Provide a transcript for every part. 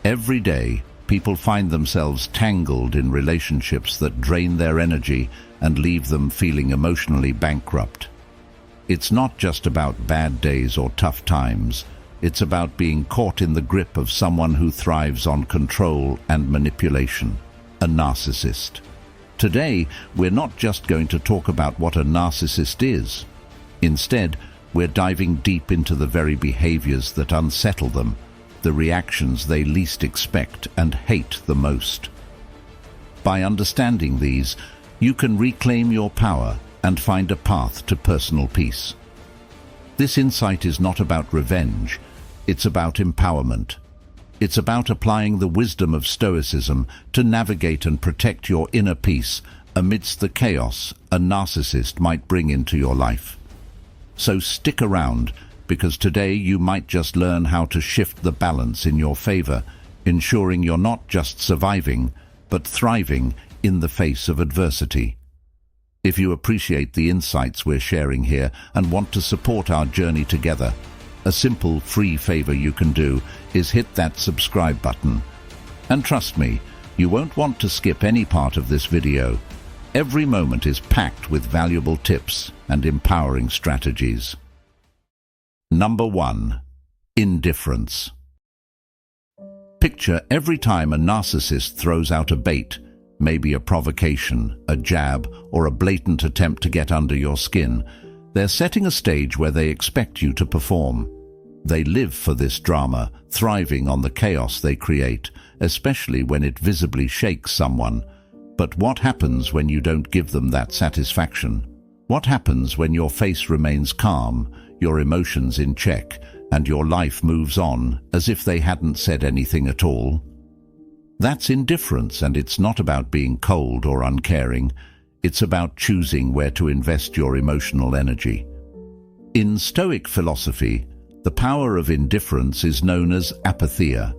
Every day, people find themselves tangled in relationships that drain their energy and leave them feeling emotionally bankrupt. It's not just about bad days or tough times. It's about being caught in the grip of someone who thrives on control and manipulation, a narcissist. Today, we're not just going to talk about what a narcissist is. Instead, we're diving deep into the very behaviors that unsettle them, the reactions they least expect and hate the most. By understanding these, you can reclaim your power and find a path to personal peace. This insight is not about revenge, it's about empowerment. It's about applying the wisdom of Stoicism to navigate and protect your inner peace amidst the chaos a narcissist might bring into your life. So stick around, because today you might just learn how to shift the balance in your favor, ensuring you're not just surviving, but thriving in the face of adversity. If you appreciate the insights we're sharing here and want to support our journey together, a simple free favor you can do is hit that subscribe button. And trust me, you won't want to skip any part of this video. Every moment is packed with valuable tips and empowering strategies. Number 1. Indifference. Picture every time a narcissist throws out a bait, maybe a provocation, a jab, or a blatant attempt to get under your skin. They're setting a stage where they expect you to perform. They live for this drama, thriving on the chaos they create, especially when it visibly shakes someone. But what happens when you don't give them that satisfaction? What happens when your face remains calm, your emotions in check, and your life moves on as if they hadn't said anything at all? That's indifference, and it's not about being cold or uncaring. It's about choosing where to invest your emotional energy. In Stoic philosophy, the power of indifference is known as apatheia,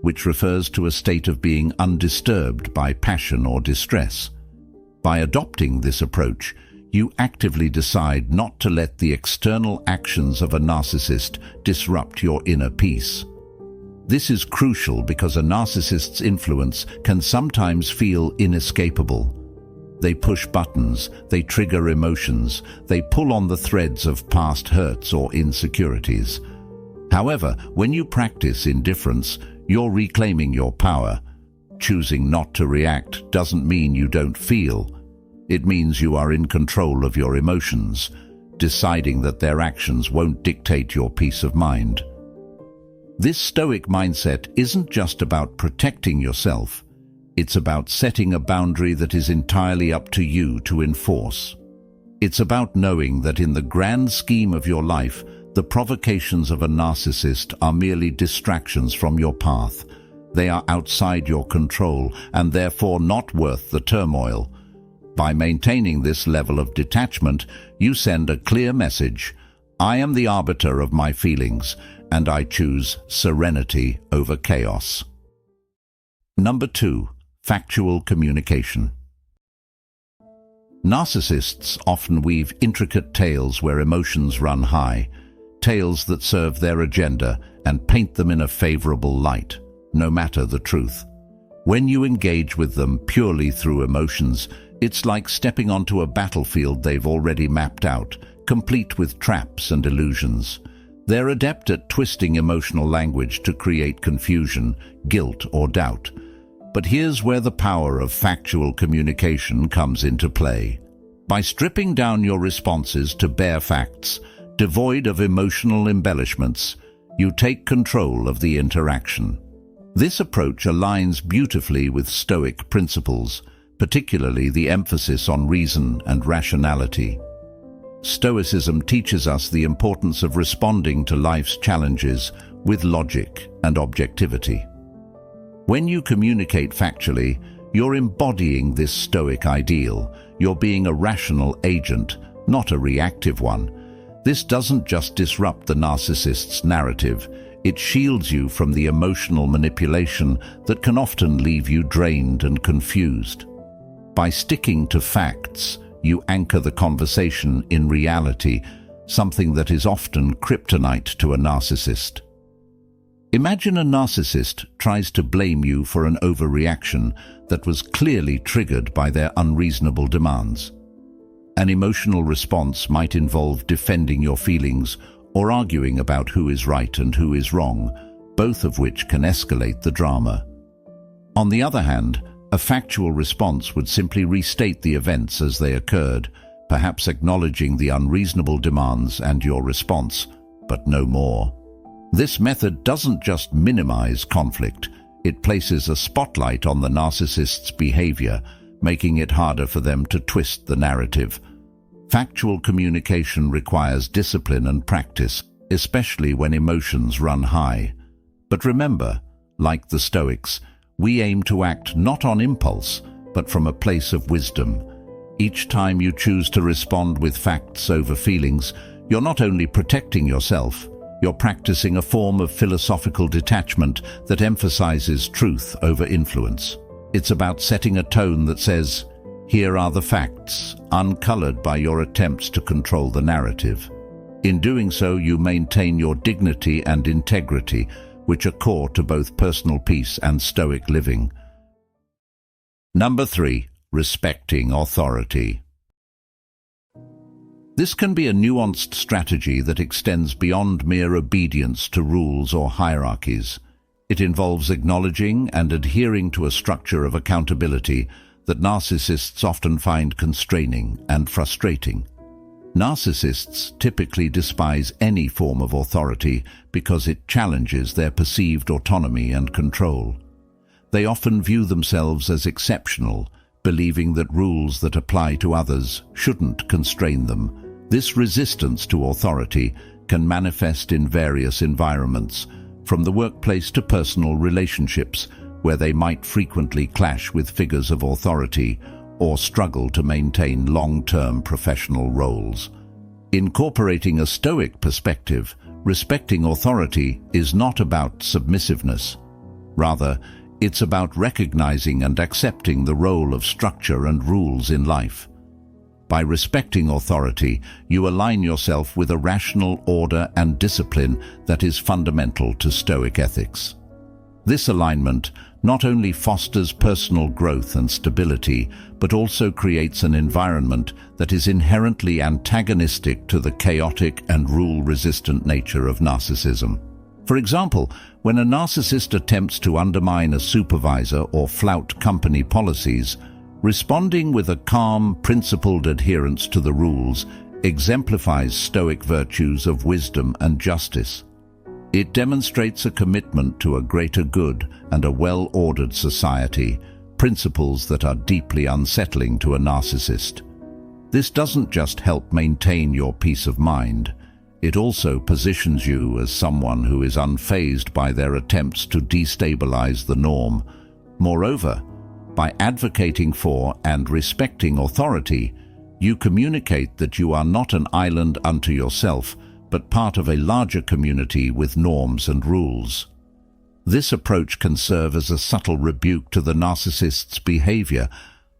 which refers to a state of being undisturbed by passion or distress. By adopting this approach, you actively decide not to let the external actions of a narcissist disrupt your inner peace. This is crucial because a narcissist's influence can sometimes feel inescapable. They push buttons, they trigger emotions, they pull on the threads of past hurts or insecurities. However, when you practice indifference, you're reclaiming your power. Choosing not to react doesn't mean you don't feel. It means you are in control of your emotions, deciding that their actions won't dictate your peace of mind. This Stoic mindset isn't just about protecting yourself. It's about setting a boundary that is entirely up to you to enforce. It's about knowing that in the grand scheme of your life, the provocations of a narcissist are merely distractions from your path. They are outside your control and therefore not worth the turmoil. By maintaining this level of detachment, you send a clear message: I am the arbiter of my feelings, and I choose serenity over chaos. Number 2. Factual communication. Narcissists often weave intricate tales where emotions run high, tales that serve their agenda and paint them in a favorable light, no matter the truth. When you engage with them purely through emotions, it's like stepping onto a battlefield they've already mapped out, complete with traps and illusions. They're adept at twisting emotional language to create confusion, guilt, or doubt. But here's where the power of factual communication comes into play. By stripping down your responses to bare facts, devoid of emotional embellishments, you take control of the interaction. This approach aligns beautifully with Stoic principles, particularly the emphasis on reason and rationality. Stoicism teaches us the importance of responding to life's challenges with logic and objectivity. When you communicate factually, you're embodying this Stoic ideal. You're being a rational agent, not a reactive one. This doesn't just disrupt the narcissist's narrative, it shields you from the emotional manipulation that can often leave you drained and confused. By sticking to facts, you anchor the conversation in reality, something that is often kryptonite to a narcissist. Imagine a narcissist tries to blame you for an overreaction that was clearly triggered by their unreasonable demands. An emotional response might involve defending your feelings or arguing about who is right and who is wrong, both of which can escalate the drama. On the other hand, a factual response would simply restate the events as they occurred, perhaps acknowledging the unreasonable demands and your response, but no more. This method doesn't just minimize conflict, it places a spotlight on the narcissist's behavior, making it harder for them to twist the narrative. Factual communication requires discipline and practice, especially when emotions run high. But remember, like the Stoics, we aim to act not on impulse, but from a place of wisdom. Each time you choose to respond with facts over feelings, you're not only protecting yourself, you're practicing a form of philosophical detachment that emphasizes truth over influence. It's about setting a tone that says, "Here are the facts," uncolored by your attempts to control the narrative. In doing so, you maintain your dignity and integrity, which are core to both personal peace and Stoic living. Number 3. Respecting authority. This can be a nuanced strategy that extends beyond mere obedience to rules or hierarchies. It involves acknowledging and adhering to a structure of accountability that narcissists often find constraining and frustrating. Narcissists typically despise any form of authority because it challenges their perceived autonomy and control. They often view themselves as exceptional, believing that rules that apply to others shouldn't constrain them. This resistance to authority can manifest in various environments, from the workplace to personal relationships, where they might frequently clash with figures of authority or struggle to maintain long-term professional roles. Incorporating a Stoic perspective, respecting authority is not about submissiveness. Rather, it's about recognizing and accepting the role of structure and rules in life. By respecting authority, you align yourself with a rational order and discipline that is fundamental to Stoic ethics. This alignment not only fosters personal growth and stability, but also creates an environment that is inherently antagonistic to the chaotic and rule-resistant nature of narcissism. For example, when a narcissist attempts to undermine a supervisor or flout company policies, responding with a calm, principled adherence to the rules exemplifies Stoic virtues of wisdom and justice. It demonstrates a commitment to a greater good and a well-ordered society, principles that are deeply unsettling to a narcissist. This doesn't just help maintain your peace of mind, it also positions you as someone who is unfazed by their attempts to destabilize the norm. Moreover, by advocating for and respecting authority, you communicate that you are not an island unto yourself, but part of a larger community with norms and rules. This approach can serve as a subtle rebuke to the narcissist's behavior,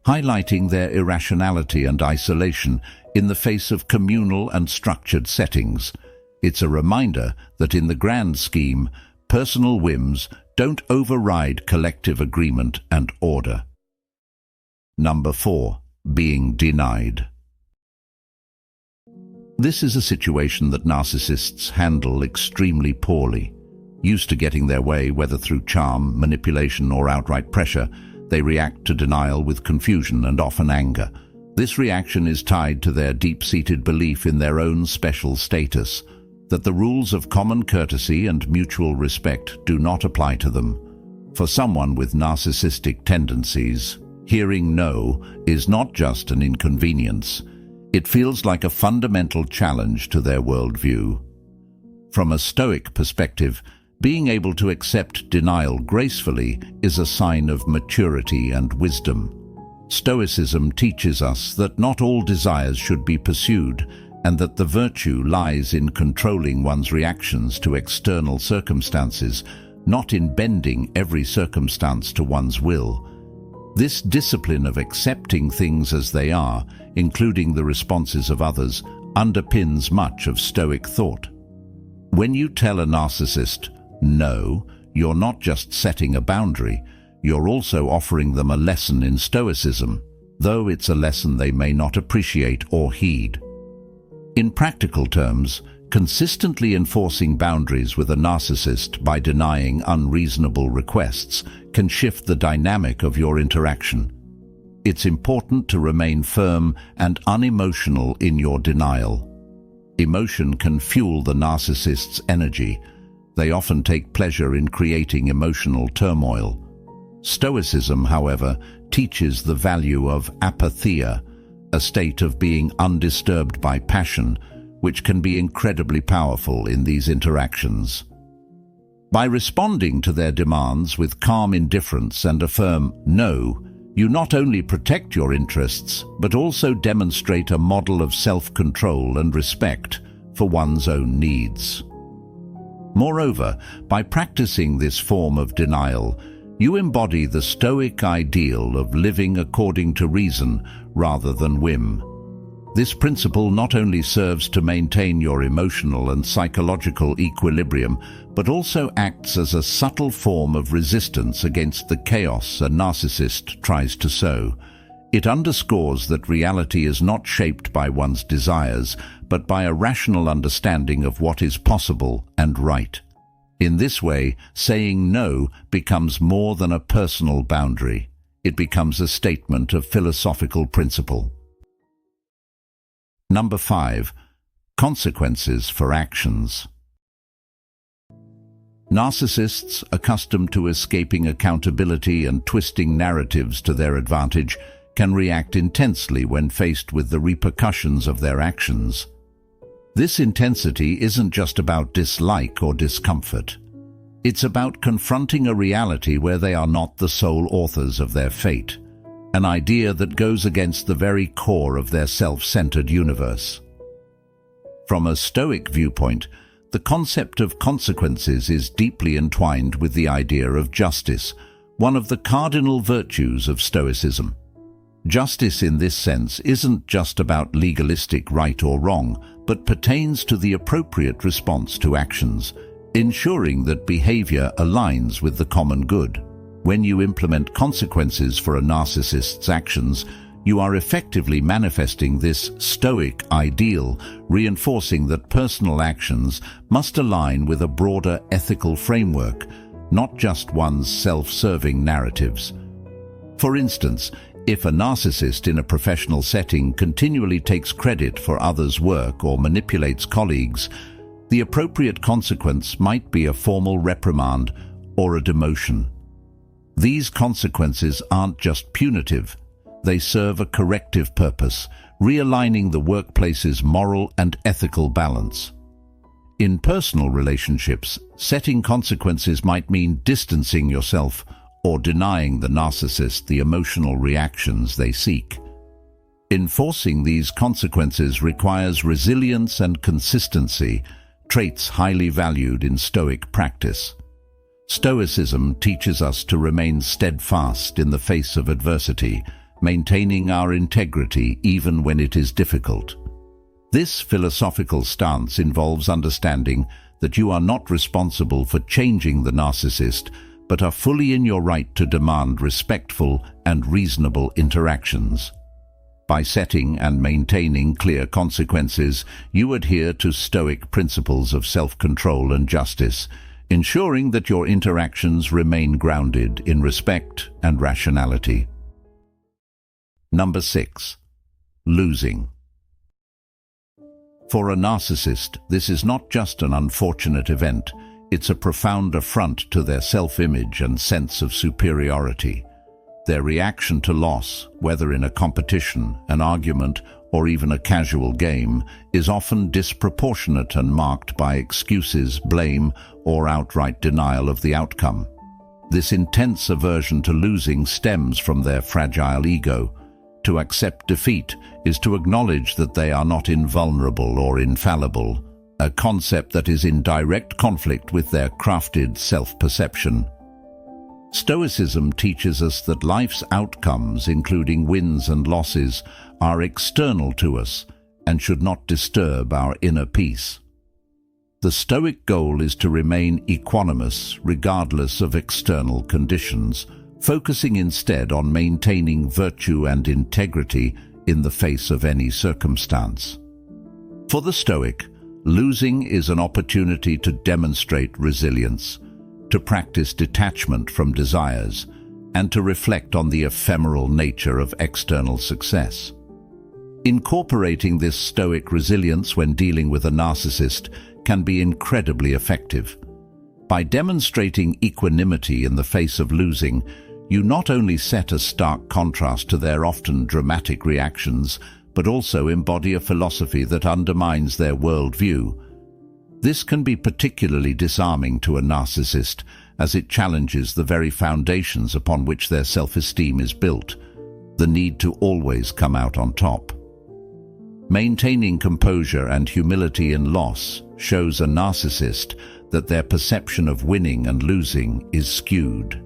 highlighting their irrationality and isolation in the face of communal and structured settings. It's a reminder that in the grand scheme, personal whims don't override collective agreement and order. Number 4. Being denied. This is a situation that narcissists handle extremely poorly. Used to getting their way, whether through charm, manipulation, or outright pressure, they react to denial with confusion and often anger. This reaction is tied to their deep-seated belief in their own special status, that the rules of common courtesy and mutual respect do not apply to them. For someone with narcissistic tendencies, hearing no is not just an inconvenience. It feels like a fundamental challenge to their worldview. From a Stoic perspective, being able to accept denial gracefully is a sign of maturity and wisdom. Stoicism teaches us that not all desires should be pursued, and that the virtue lies in controlling one's reactions to external circumstances, not in bending every circumstance to one's will. This discipline of accepting things as they are, including the responses of others, underpins much of Stoic thought. When you tell a narcissist, No, you're not just setting a boundary, you're also offering them a lesson in Stoicism, though it's a lesson they may not appreciate or heed. In practical terms, consistently enforcing boundaries with a narcissist by denying unreasonable requests can shift the dynamic of your interaction. It's important to remain firm and unemotional in your denial. Emotion can fuel the narcissist's energy. They often take pleasure in creating emotional turmoil. Stoicism, however, teaches the value of apatheia, a state of being undisturbed by passion, which can be incredibly powerful in these interactions. By responding to their demands with calm indifference and a firm no, you not only protect your interests, but also demonstrate a model of self-control and respect for one's own needs. Moreover, by practicing this form of denial, you embody the Stoic ideal of living according to reason rather than whim. This principle not only serves to maintain your emotional and psychological equilibrium, but also acts as a subtle form of resistance against the chaos a narcissist tries to sow. It underscores that reality is not shaped by one's desires, but by a rational understanding of what is possible and right. In this way, saying no becomes more than a personal boundary. It becomes a statement of philosophical principle. Number 5. Consequences for actions. Narcissists, accustomed to escaping accountability and twisting narratives to their advantage, can react intensely when faced with the repercussions of their actions. This intensity isn't just about dislike or discomfort. It's about confronting a reality where they are not the sole authors of their fate, an idea that goes against the very core of their self-centered universe. From a Stoic viewpoint, the concept of consequences is deeply entwined with the idea of justice, one of the cardinal virtues of Stoicism. Justice in this sense isn't just about legalistic right or wrong, but pertains to the appropriate response to actions, ensuring that behavior aligns with the common good. When you implement consequences for a narcissist's actions, you are effectively manifesting this Stoic ideal, reinforcing that personal actions must align with a broader ethical framework, not just one's self-serving narratives. For instance, if a narcissist in a professional setting continually takes credit for others' work or manipulates colleagues, the appropriate consequence might be a formal reprimand or a demotion. These consequences aren't just punitive, they serve a corrective purpose, realigning the workplace's moral and ethical balance. In personal relationships, setting consequences might mean distancing yourself or denying the narcissist the emotional reactions they seek. Enforcing these consequences requires resilience and consistency, traits highly valued in Stoic practice. Stoicism teaches us to remain steadfast in the face of adversity, maintaining our integrity even when it is difficult. This philosophical stance involves understanding that you are not responsible for changing the narcissist, but are fully in your right to demand respectful and reasonable interactions. By setting and maintaining clear consequences, you adhere to Stoic principles of self-control and justice, ensuring that your interactions remain grounded in respect and rationality. Number 6. Losing. For a narcissist, this is not just an unfortunate event, it's a profound affront to their self-image and sense of superiority. Their reaction to loss, whether in a competition, an argument, or even a casual game, is often disproportionate and marked by excuses, blame, or outright denial of the outcome. This intense aversion to losing stems from their fragile ego. To accept defeat is to acknowledge that they are not invulnerable or infallible, a concept that is in direct conflict with their crafted self-perception. Stoicism teaches us that life's outcomes, including wins and losses, are external to us and should not disturb our inner peace. The Stoic goal is to remain equanimous regardless of external conditions, focusing instead on maintaining virtue and integrity in the face of any circumstance. For the Stoic, losing is an opportunity to demonstrate resilience, to practice detachment from desires, and to reflect on the ephemeral nature of external success. Incorporating this Stoic resilience when dealing with a narcissist can be incredibly effective. By demonstrating equanimity in the face of losing, you not only set a stark contrast to their often dramatic reactions, but also embody a philosophy that undermines their worldview. This can be particularly disarming to a narcissist, as it challenges the very foundations upon which their self-esteem is built, the need to always come out on top. Maintaining composure and humility in loss shows a narcissist that their perception of winning and losing is skewed.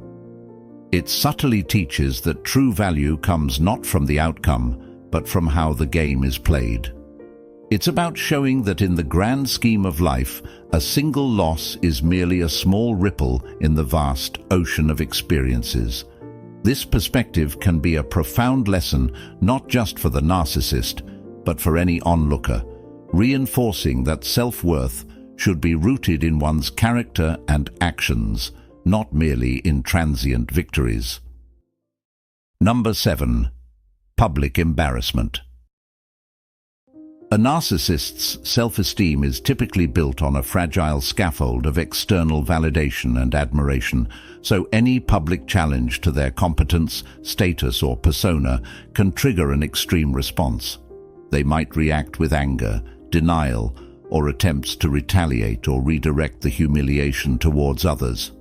It subtly teaches that true value comes not from the outcome, but from how the game is played. It's about showing that in the grand scheme of life, a single loss is merely a small ripple in the vast ocean of experiences. This perspective can be a profound lesson not just for the narcissist, but for any onlooker, reinforcing that self-worth should be rooted in one's character and actions, not merely in transient victories. Number 7. Public embarrassment. A narcissist's self-esteem is typically built on a fragile scaffold of external validation and admiration, so any public challenge to their competence, status, or persona can trigger an extreme response. They might react with anger, denial, or attempts to retaliate or redirect the humiliation towards others.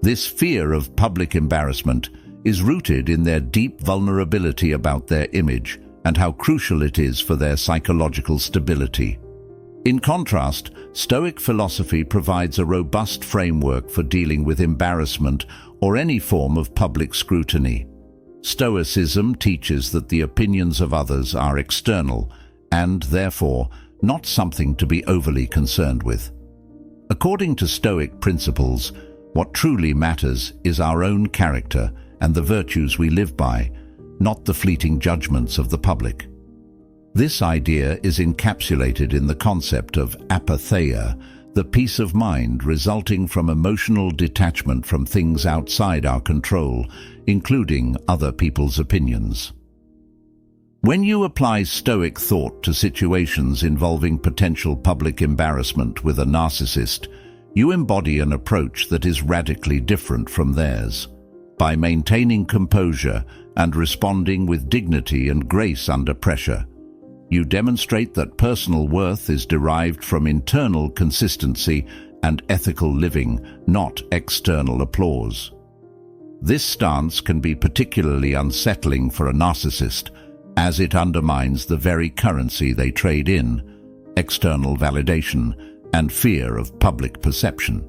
This fear of public embarrassment is rooted in their deep vulnerability about their image and how crucial it is for their psychological stability. In contrast, Stoic philosophy provides a robust framework for dealing with embarrassment or any form of public scrutiny. Stoicism teaches that the opinions of others are external and, therefore, not something to be overly concerned with. According to Stoic principles, what truly matters is our own character and the virtues we live by, not the fleeting judgments of the public. This idea is encapsulated in the concept of apatheia, the peace of mind resulting from emotional detachment from things outside our control, including other people's opinions. When you apply Stoic thought to situations involving potential public embarrassment with a narcissist, you embody an approach that is radically different from theirs. By maintaining composure and responding with dignity and grace under pressure, you demonstrate that personal worth is derived from internal consistency and ethical living, not external applause. This stance can be particularly unsettling for a narcissist, as it undermines the very currency they trade in, external validation and fear of public perception.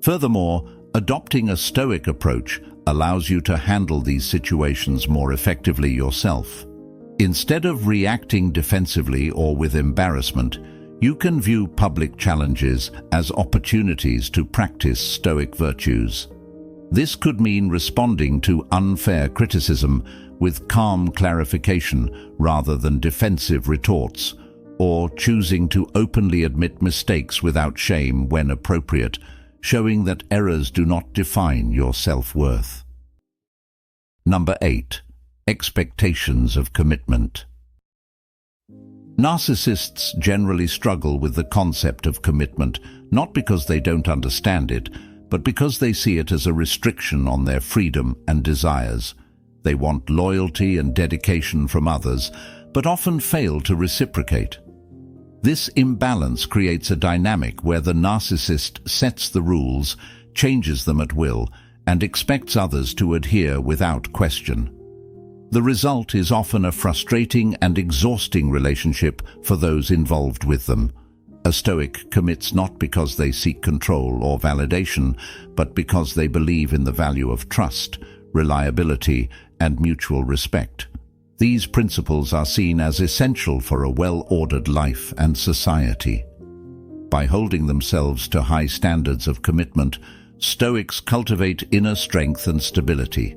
Furthermore, adopting a Stoic approach allows you to handle these situations more effectively yourself. Instead of reacting defensively or with embarrassment, you can view public challenges as opportunities to practice Stoic virtues. This could mean responding to unfair criticism with calm clarification rather than defensive retorts, or choosing to openly admit mistakes without shame when appropriate, showing that errors do not define your self-worth. Number 8. Expectations of commitment. Narcissists generally struggle with the concept of commitment, not because they don't understand it, but because they see it as a restriction on their freedom and desires. They want loyalty and dedication from others, but often fail to reciprocate. This imbalance creates a dynamic where the narcissist sets the rules, changes them at will, and expects others to adhere without question. The result is often a frustrating and exhausting relationship for those involved with them. A Stoic commits not because they seek control or validation, but because they believe in the value of trust, reliability, and mutual respect. These principles are seen as essential for a well-ordered life and society. By holding themselves to high standards of commitment, Stoics cultivate inner strength and stability,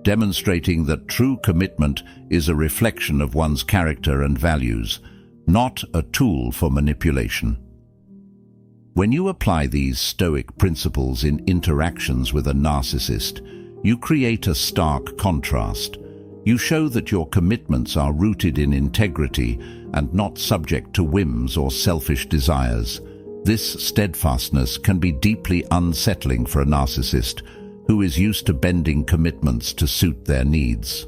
demonstrating that true commitment is a reflection of one's character and values, not a tool for manipulation. When you apply these Stoic principles in interactions with a narcissist, you create a stark contrast. You show that your commitments are rooted in integrity and not subject to whims or selfish desires. This steadfastness can be deeply unsettling for a narcissist who is used to bending commitments to suit their needs.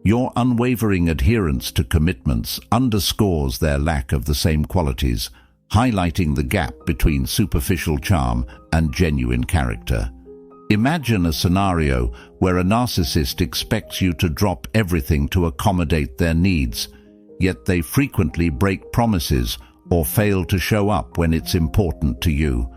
Your unwavering adherence to commitments underscores their lack of the same qualities, highlighting the gap between superficial charm and genuine character. Imagine a scenario where a narcissist expects you to drop everything to accommodate their needs, yet they frequently break promises or fail to show up when it's important to you.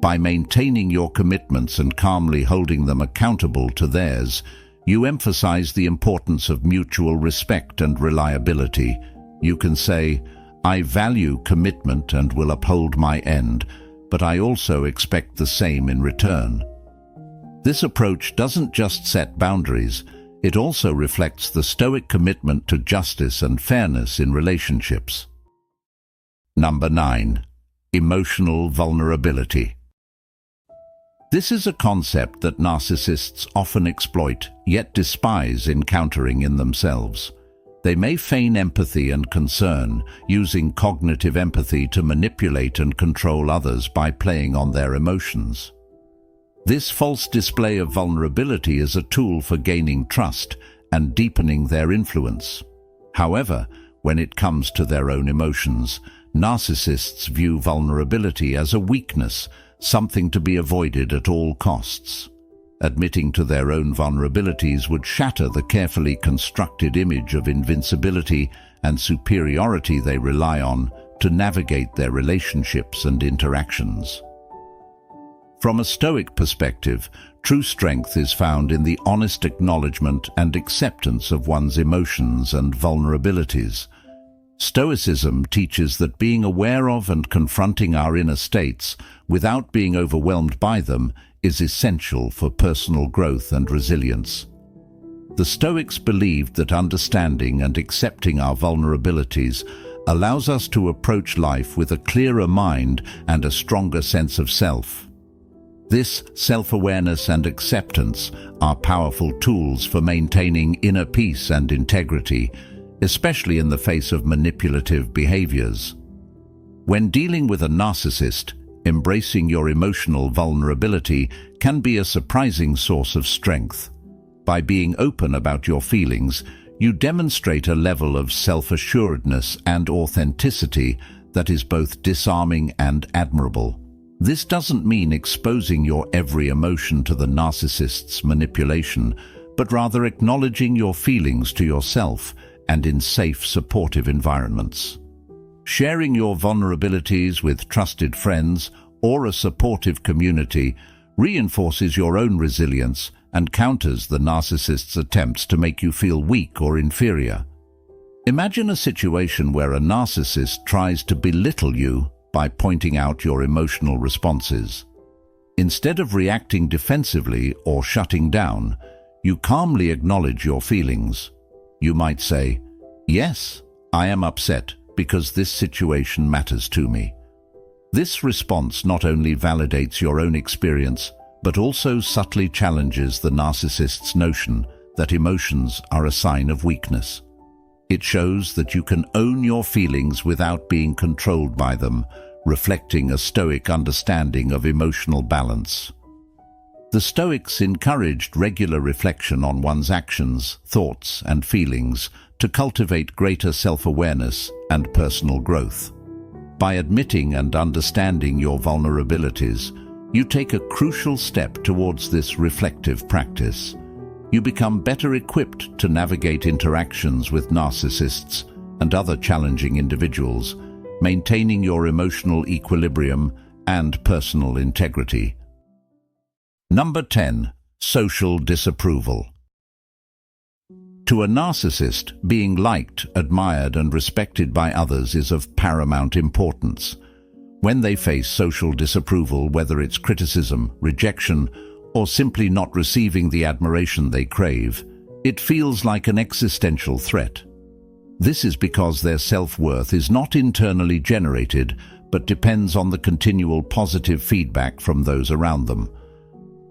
By maintaining your commitments and calmly holding them accountable to theirs, you emphasize the importance of mutual respect and reliability. You can say, "I value commitment and will uphold my end, but I also expect the same in return." This approach doesn't just set boundaries, it also reflects the Stoic commitment to justice and fairness in relationships. Number 9. Emotional vulnerability. This is a concept that narcissists often exploit, yet despise encountering in themselves. They may feign empathy and concern, using cognitive empathy to manipulate and control others by playing on their emotions. This false display of vulnerability is a tool for gaining trust and deepening their influence. However, when it comes to their own emotions, narcissists view vulnerability as a weakness, something to be avoided at all costs. Admitting to their own vulnerabilities would shatter the carefully constructed image of invincibility and superiority they rely on to navigate their relationships and interactions. From a Stoic perspective, true strength is found in the honest acknowledgement and acceptance of one's emotions and vulnerabilities. Stoicism teaches that being aware of and confronting our inner states without being overwhelmed by them is essential for personal growth and resilience. The Stoics believed that understanding and accepting our vulnerabilities allows us to approach life with a clearer mind and a stronger sense of self. This self-awareness and acceptance are powerful tools for maintaining inner peace and integrity, especially in the face of manipulative behaviors. When dealing with a narcissist, embracing your emotional vulnerability can be a surprising source of strength. By being open about your feelings, you demonstrate a level of self-assuredness and authenticity that is both disarming and admirable. This doesn't mean exposing your every emotion to the narcissist's manipulation, but rather acknowledging your feelings to yourself and in safe, supportive environments. Sharing your vulnerabilities with trusted friends or a supportive community reinforces your own resilience and counters the narcissist's attempts to make you feel weak or inferior. Imagine a situation where a narcissist tries to belittle you by pointing out your emotional responses. Instead of reacting defensively or shutting down, you calmly acknowledge your feelings. You might say, "Yes, I am upset because this situation matters to me." This response not only validates your own experience, but also subtly challenges the narcissist's notion that emotions are a sign of weakness. It shows that you can own your feelings without being controlled by them, reflecting a Stoic understanding of emotional balance. The Stoics encouraged regular reflection on one's actions, thoughts, and feelings to cultivate greater self-awareness and personal growth. By admitting and understanding your vulnerabilities, you take a crucial step towards this reflective practice. You become better equipped to navigate interactions with narcissists and other challenging individuals, maintaining your emotional equilibrium and personal integrity. Number 10. Social disapproval. To a narcissist, being liked, admired, and respected by others is of paramount importance. When they face social disapproval, whether it's criticism, rejection, or simply not receiving the admiration they crave, it feels like an existential threat. This is because their self-worth is not internally generated, but depends on the continual positive feedback from those around them.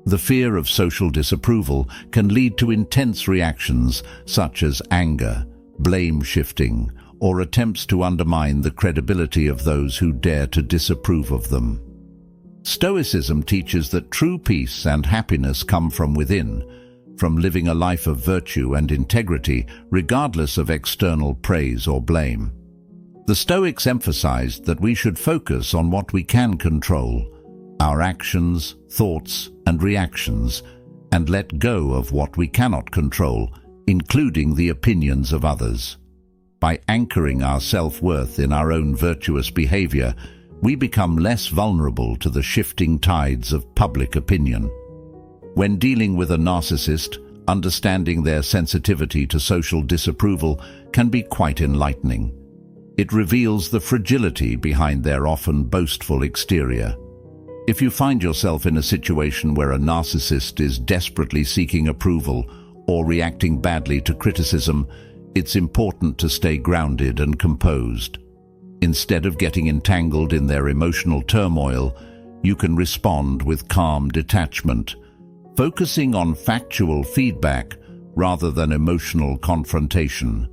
The fear of social disapproval can lead to intense reactions such as anger, blame shifting, or attempts to undermine the credibility of those who dare to disapprove of them. Stoicism teaches that true peace and happiness come from within, from living a life of virtue and integrity regardless of external praise or blame. The Stoics emphasized that we should focus on what we can control, our actions, thoughts, and reactions, and let go of what we cannot control, including the opinions of others. By anchoring our self-worth in our own virtuous behavior, we become less vulnerable to the shifting tides of public opinion. When dealing with a narcissist, understanding their sensitivity to social disapproval can be quite enlightening. It reveals the fragility behind their often boastful exterior. If you find yourself in a situation where a narcissist is desperately seeking approval or reacting badly to criticism, it's important to stay grounded and composed. Instead of getting entangled in their emotional turmoil, you can respond with calm detachment, focusing on factual feedback rather than emotional confrontation.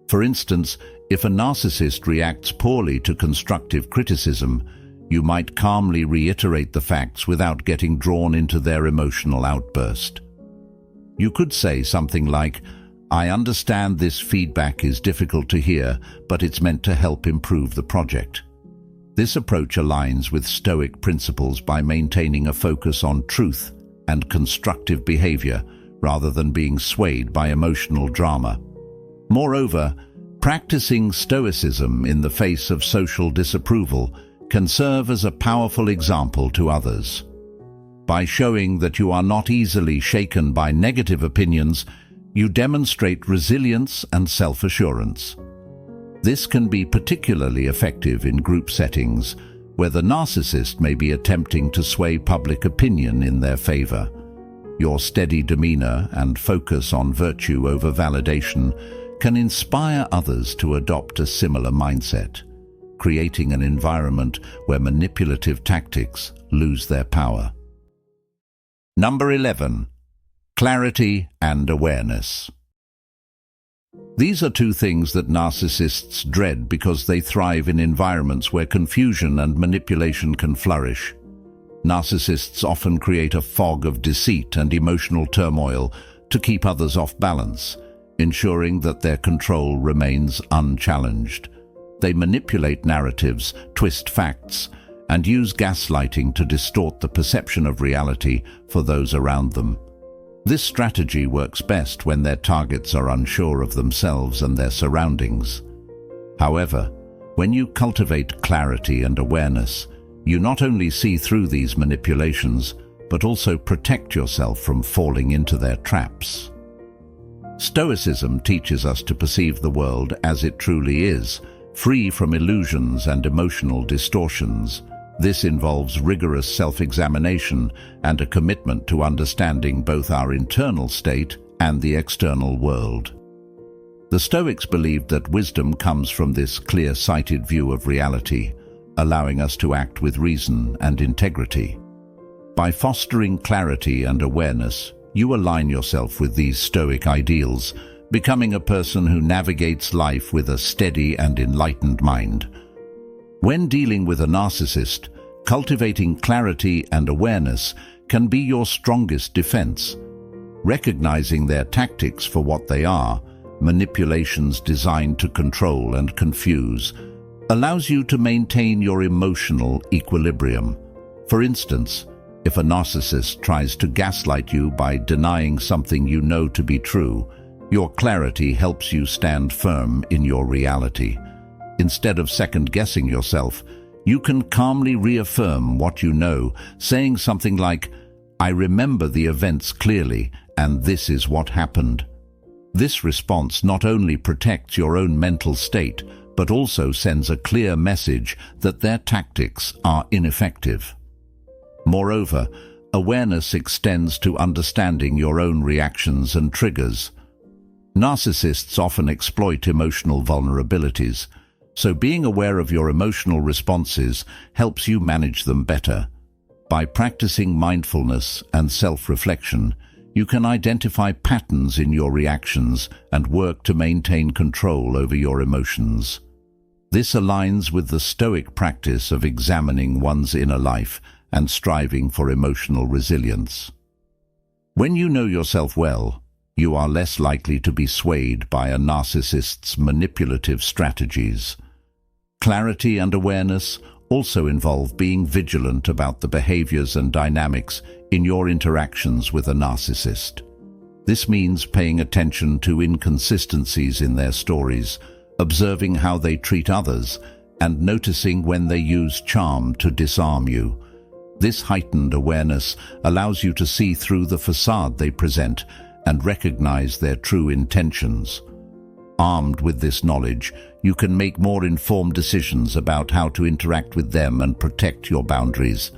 For instance, if a narcissist reacts poorly to constructive criticism, you might calmly reiterate the facts without getting drawn into their emotional outburst. You could say something like, "I understand this feedback is difficult to hear, but it's meant to help improve the project." This approach aligns with Stoic principles by maintaining a focus on truth and constructive behavior rather than being swayed by emotional drama. Moreover, practicing Stoicism in the face of social disapproval can serve as a powerful example to others. By showing that you are not easily shaken by negative opinions, you demonstrate resilience and self-assurance. This can be particularly effective in group settings, where the narcissist may be attempting to sway public opinion in their favor. Your steady demeanor and focus on virtue over validation can inspire others to adopt a similar mindset, creating an environment where manipulative tactics lose their power. Number 11. Clarity and awareness. These are two things that narcissists dread because they thrive in environments where confusion and manipulation can flourish. Narcissists often create a fog of deceit and emotional turmoil to keep others off balance, ensuring that their control remains unchallenged. They manipulate narratives, twist facts, and use gaslighting to distort the perception of reality for those around them. This strategy works best when their targets are unsure of themselves and their surroundings. However, when you cultivate clarity and awareness, you not only see through these manipulations, but also protect yourself from falling into their traps. Stoicism teaches us to perceive the world as it truly is, free from illusions and emotional distortions. This involves rigorous self-examination and a commitment to understanding both our internal state and the external world. The Stoics believed that wisdom comes from this clear-sighted view of reality, allowing us to act with reason and integrity. By fostering clarity and awareness, you align yourself with these Stoic ideals, becoming a person who navigates life with a steady and enlightened mind. When dealing with a narcissist, cultivating clarity and awareness can be your strongest defense. Recognizing their tactics for what they are, manipulations designed to control and confuse, allows you to maintain your emotional equilibrium. For instance, if a narcissist tries to gaslight you by denying something you know to be true, your clarity helps you stand firm in your reality. Instead of second-guessing yourself, you can calmly reaffirm what you know, saying something like, "I remember the events clearly, and this is what happened." This response not only protects your own mental state, but also sends a clear message that their tactics are ineffective. Moreover, awareness extends to understanding your own reactions and triggers. Narcissists often exploit emotional vulnerabilities, so being aware of your emotional responses helps you manage them better. By practicing mindfulness and self-reflection, you can identify patterns in your reactions and work to maintain control over your emotions. This aligns with the Stoic practice of examining one's inner life and striving for emotional resilience. When you know yourself well, you are less likely to be swayed by a narcissist's manipulative strategies. Clarity and awareness also involve being vigilant about the behaviors and dynamics in your interactions with a narcissist. This means paying attention to inconsistencies in their stories, observing how they treat others, and noticing when they use charm to disarm you. This heightened awareness allows you to see through the facade they present and recognize their true intentions. Armed with this knowledge, you can make more informed decisions about how to interact with them and protect your boundaries.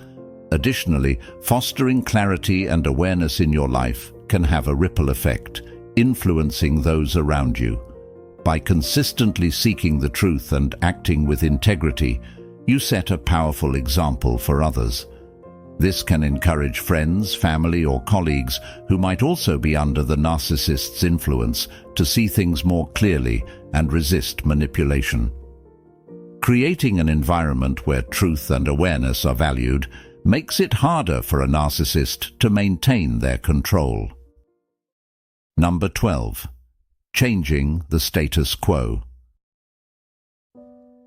Additionally, fostering clarity and awareness in your life can have a ripple effect, influencing those around you. By consistently seeking the truth and acting with integrity, you set a powerful example for others. This can encourage friends, family, or colleagues who might also be under the narcissist's influence to see things more clearly and resist manipulation. Creating an environment where truth and awareness are valued makes it harder for a narcissist to maintain their control. Number 12. Changing the status quo.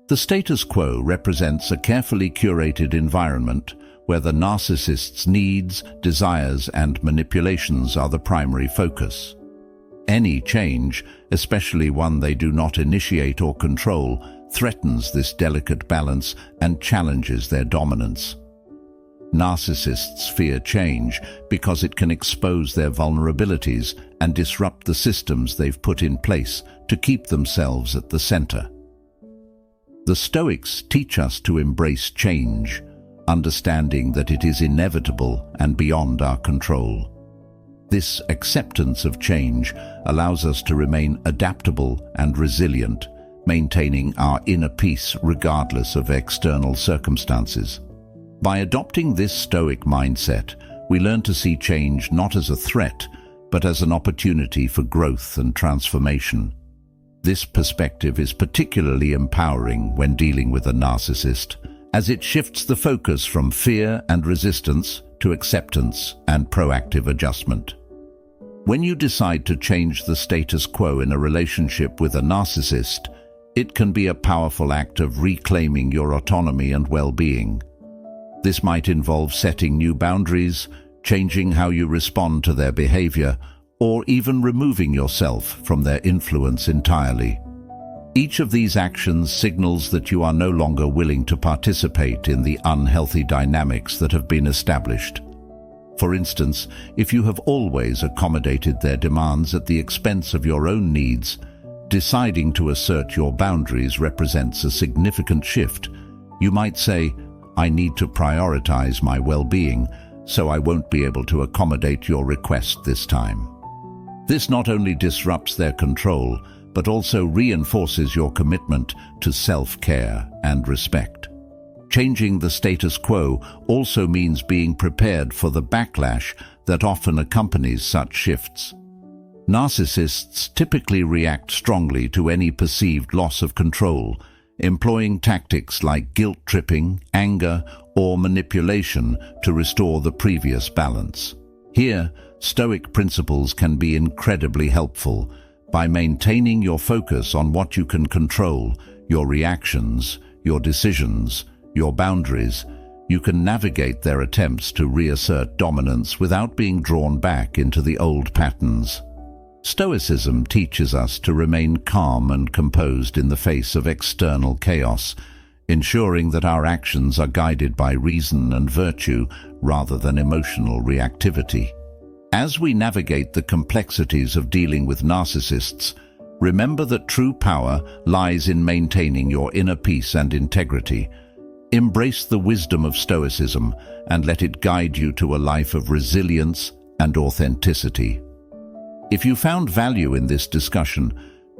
The status quo represents a carefully curated environment where the narcissist's needs, desires, and manipulations are the primary focus. Any change, especially one they do not initiate or control, threatens this delicate balance and challenges their dominance. Narcissists fear change because it can expose their vulnerabilities and disrupt the systems they've put in place to keep themselves at the center. The Stoics teach us to embrace change, understanding that it is inevitable and beyond our control. This acceptance of change allows us to remain adaptable and resilient, maintaining our inner peace regardless of external circumstances. By adopting this Stoic mindset, we learn to see change not as a threat, but as an opportunity for growth and transformation. This perspective is particularly empowering when dealing with a narcissist, as it shifts the focus from fear and resistance to acceptance and proactive adjustment. When you decide to change the status quo in a relationship with a narcissist, it can be a powerful act of reclaiming your autonomy and well-being. This might involve setting new boundaries, changing how you respond to their behavior, or even removing yourself from their influence entirely. Each of these actions signals that you are no longer willing to participate in the unhealthy dynamics that have been established. For instance, if you have always accommodated their demands at the expense of your own needs, deciding to assert your boundaries represents a significant shift. You might say, "I need to prioritize my well-being, so I won't be able to accommodate your request this time." This not only disrupts their control, but also reinforces your commitment to self-care and respect. Changing the status quo also means being prepared for the backlash that often accompanies such shifts. Narcissists typically react strongly to any perceived loss of control, employing tactics like guilt-tripping, anger, or manipulation to restore the previous balance. Here, Stoic principles can be incredibly helpful. By maintaining your focus on what you can control, your reactions, your decisions, your boundaries, you can navigate their attempts to reassert dominance without being drawn back into the old patterns. Stoicism teaches us to remain calm and composed in the face of external chaos, ensuring that our actions are guided by reason and virtue rather than emotional reactivity. As we navigate the complexities of dealing with narcissists, Remember that true power lies in maintaining your inner peace and integrity. Embrace the wisdom of Stoicism and let it guide you to a life of resilience and authenticity. If you found value in this discussion,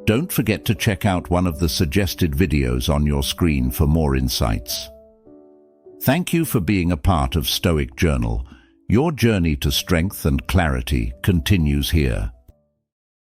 don't forget to check out one of the suggested videos on your screen for more insights. Thank you for being a part of Stoic Journal. Your journey to strength and clarity continues here.